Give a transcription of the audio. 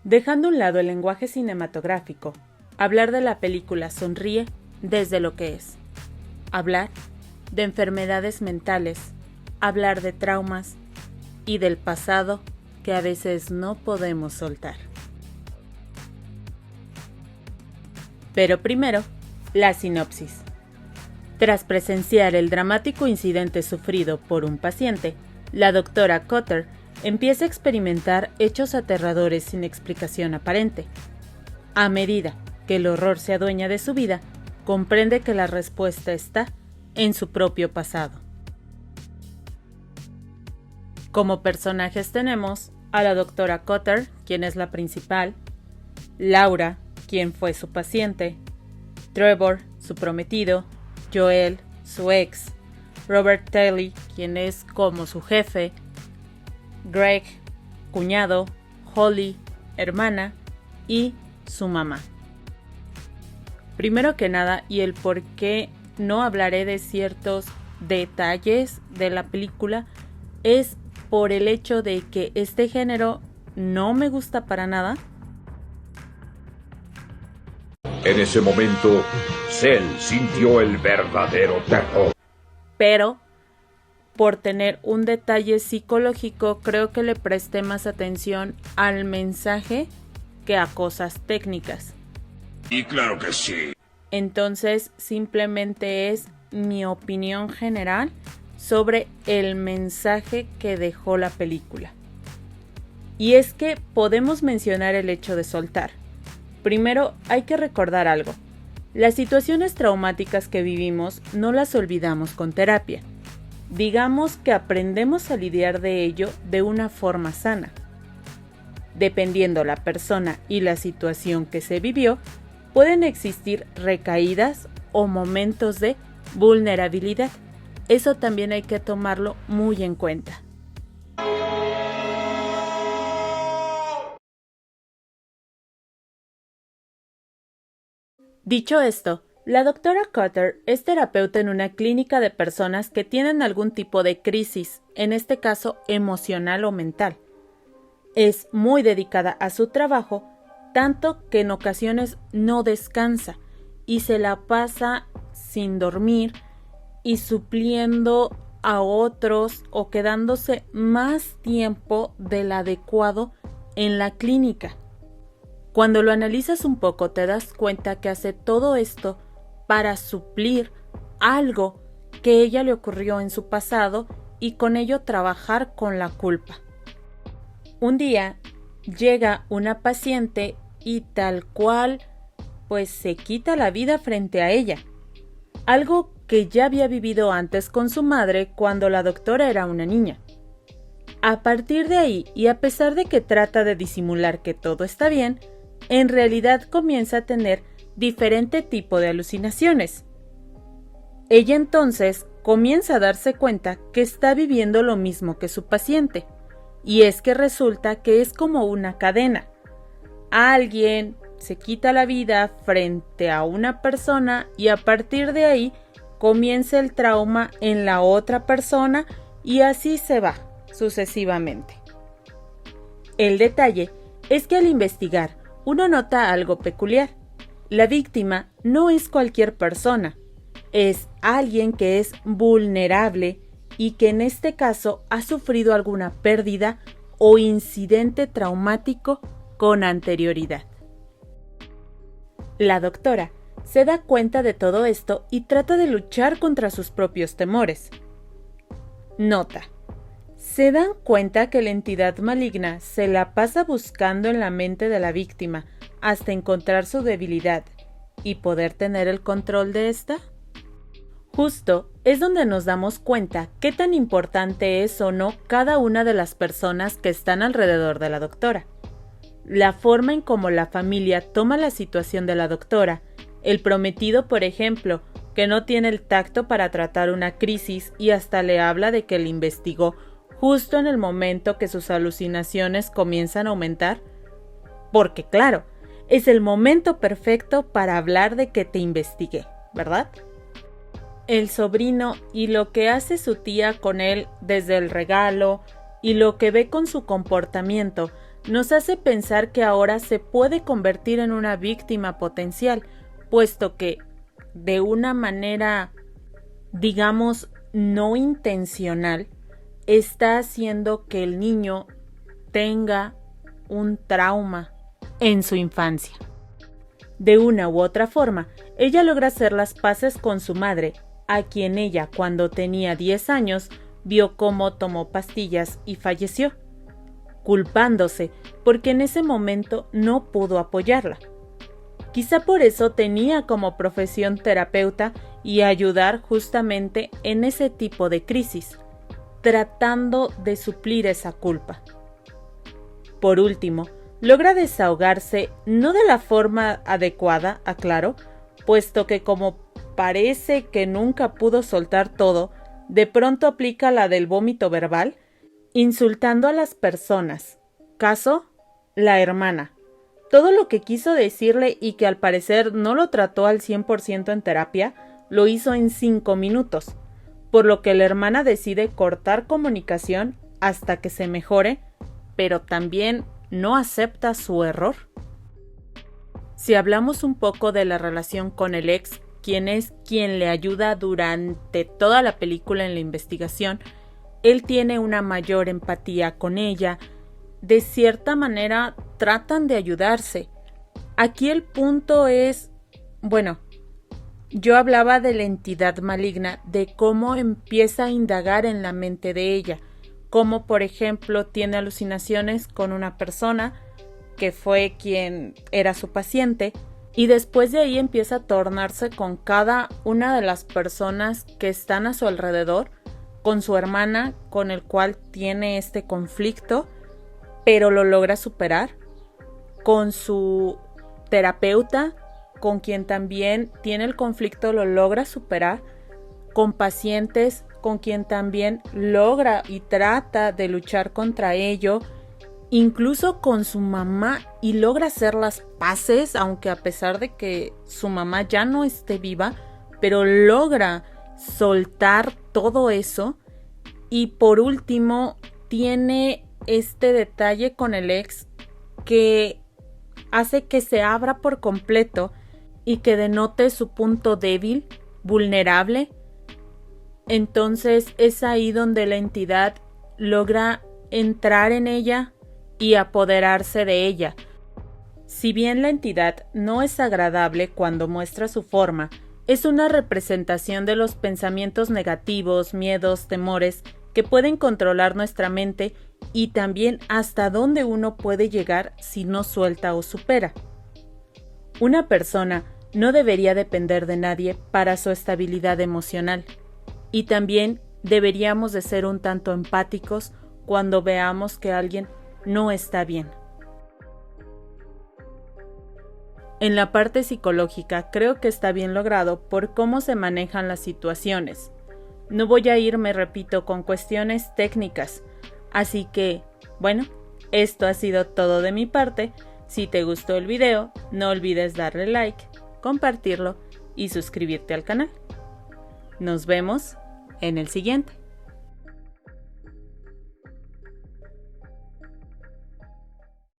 Dejando a un lado el lenguaje cinematográfico, hablar de la película Sonríe desde lo que es. Hablar de enfermedades mentales, hablar de traumas y del pasado que a veces no podemos soltar. Pero primero, la sinopsis. Tras presenciar el dramático incidente sufrido por un paciente, la doctora Cutter empieza a experimentar hechos aterradores sin explicación aparente. A medida que el horror se adueña de su vida, comprende que la respuesta está en su propio pasado. Como personajes tenemos a la doctora Cutter, quien es la principal, Laura, quien fue su paciente, Trevor, su prometido, Joel, su ex, Robert Taylor, quien es como su jefe, Greg, cuñado, Holly, hermana y su mamá. Primero que nada, y el por qué no hablaré de ciertos detalles de la película, es por el hecho de que este género no me gusta para nada. En ese momento, Cell sintió el verdadero terror. Pero, por tener un detalle psicológico, creo que le presté más atención al mensaje que a cosas técnicas. Y claro que sí. Entonces, simplemente es mi opinión general sobre el mensaje que dejó la película. Y es que podemos mencionar el hecho de soltar. Primero, hay que recordar algo. Las situaciones traumáticas que vivimos no las olvidamos con terapia. Digamos que aprendemos a lidiar de ello de una forma sana. Dependiendo la persona y la situación que se vivió, pueden existir recaídas o momentos de vulnerabilidad. Eso también hay que tomarlo muy en cuenta. Dicho esto, la doctora Cutter es terapeuta en una clínica de personas que tienen algún tipo de crisis, en este caso emocional o mental. Es muy dedicada a su trabajo, tanto que en ocasiones no descansa y se la pasa sin dormir y supliendo a otros o quedándose más tiempo del adecuado en la clínica. Cuando lo analizas un poco te das cuenta que hace todo esto para suplir algo que ella le ocurrió en su pasado y con ello trabajar con la culpa. Un día llega una paciente y tal cual pues se quita la vida frente a ella. Algo que ya había vivido antes con su madre cuando la doctora era una niña. A partir de ahí, y a pesar de que trata de disimular que todo está bien, en realidad comienza a tener diferente tipo de alucinaciones. Ella entonces comienza a darse cuenta que está viviendo lo mismo que su paciente, y es que resulta que es como una cadena. Alguien se quita la vida frente a una persona y a partir de ahí comienza el trauma en la otra persona y así se va sucesivamente. El detalle es que al investigar uno nota algo peculiar. La víctima no es cualquier persona, es alguien que es vulnerable y que en este caso ha sufrido alguna pérdida o incidente traumático con anterioridad. La doctora se da cuenta de todo esto y trata de luchar contra sus propios temores. Nota: se dan cuenta que la entidad maligna se la pasa buscando en la mente de la víctima hasta encontrar su debilidad y poder tener el control de esta. Justo es donde nos damos cuenta qué tan importante es o no cada una de las personas que están alrededor de la doctora. La forma en cómo la familia toma la situación de la doctora, el prometido, por ejemplo, que no tiene el tacto para tratar una crisis y hasta le habla de que le investigó justo en el momento que sus alucinaciones comienzan a aumentar, porque claro, es el momento perfecto para hablar de que te investigué, ¿verdad? El sobrino y lo que hace su tía con él desde el regalo y lo que ve con su comportamiento, nos hace pensar que ahora se puede convertir en una víctima potencial, puesto que de una manera, digamos, no intencional, está haciendo que el niño tenga un trauma en su infancia. De una u otra forma, ella logra hacer las paces con su madre, a quien ella, cuando tenía 10 años, vio cómo tomó pastillas y falleció, culpándose porque en ese momento no pudo apoyarla. Quizá por eso tenía como profesión terapeuta y ayudar justamente en ese tipo de crisis, tratando de suplir esa culpa. Por último, logra desahogarse no de la forma adecuada, aclaro, puesto que como parece que nunca pudo soltar todo, de pronto aplica la del vómito verbal, insultando a las personas. Caso, la hermana. Todo lo que quiso decirle y que al parecer no lo trató al 100% en terapia, lo hizo en 5 minutos, por lo que la hermana decide cortar comunicación hasta que se mejore, pero también no acepta su error. Si hablamos un poco de la relación con el ex, quien es quien le ayuda durante toda la película en la investigación, él tiene una mayor empatía con ella. De cierta manera tratan de ayudarse. Aquí el punto es, yo hablaba de la entidad maligna, de cómo empieza a indagar en la mente de ella, como por ejemplo tiene alucinaciones con una persona que fue quien era su paciente, y después de ahí empieza a tornarse con cada una de las personas que están a su alrededor, con su hermana, con el cual tiene este conflicto, pero lo logra superar, con su terapeuta, con quien también tiene el conflicto, lo logra superar, con pacientes, con quien también logra y trata de luchar contra ello, incluso con su mamá, y logra hacer las paces, aunque a pesar de que su mamá ya no esté viva, pero logra soltar todo eso. Y por último, tiene este detalle con el ex que hace que se abra por completo y que denote su punto débil, vulnerable. Entonces es ahí donde la entidad logra entrar en ella y apoderarse de ella. Si bien la entidad no es agradable cuando muestra su forma, es una representación de los pensamientos negativos, miedos, temores que pueden controlar nuestra mente y también hasta dónde uno puede llegar si no suelta o supera. Una persona no debería depender de nadie para su estabilidad emocional, y también deberíamos de ser un tanto empáticos cuando veamos que alguien no está bien. En la parte psicológica creo que está bien logrado por cómo se manejan las situaciones. No voy a irme, repito, con cuestiones técnicas, así que, esto ha sido todo de mi parte. Si te gustó el video, no olvides darle like, compartirlo y suscribirte al canal. Nos vemos en el siguiente.